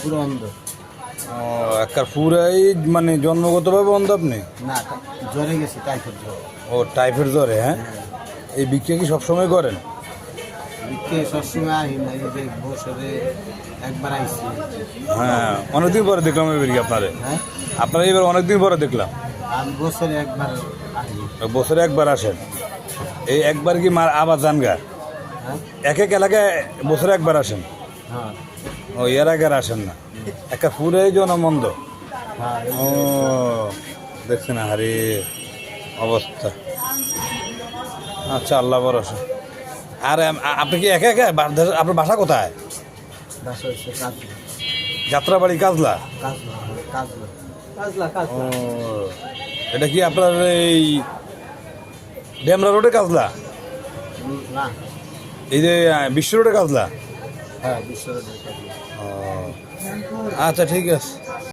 পুরো অন্ধ। ও একটা পুরাই মানে জন্মগতভাবে অন্ধ আপনি? না, জ্বরে গেছে, টাইফয়েড জ্বর। ও টাইফয়েড জ্বরে, হ্যাঁ। এই বিক্রি কি সবসময় করেন? বিকে সবসময় আহি না, এই যে বছরে একবার আইসি। হ্যাঁ, অনেকদিন পরে দেখলাম এবার কি আপনারে। হ্যাঁ, আপনারা এবার অনেকদিন পরে দেখলাম। আমি বছরে একবার আহি। বছরে একবার আসেন, এই একবার কি মার আবার যান গা? হ্যাঁ, এক এক এলাকায় বছরে একবার আসেন? হ্যাঁ, ও এর আগে আর আসেন না? একটা পুরাই জনমন্দ। হ্যাঁ, ও দেখছেন আরে অবস্থা। আচ্ছা, আল্লাহ ভরসা। আর আপনি কি একা একা আপনার বাসা কোথায়? বাসা হচ্ছে কাজলা। যাত্রাবাড়ি কাজলা? কাজলা, কাজলা, কাজলা, ও কাজলা। এটা কি আপনার এই ডেমরা রোডে কাজলা? না, এই যে বিশ্ব রোডে কাজলা? হ্যাঁ, বিশ্ব রোডের কাজলা। ও আচ্ছা, ঠিক আছে।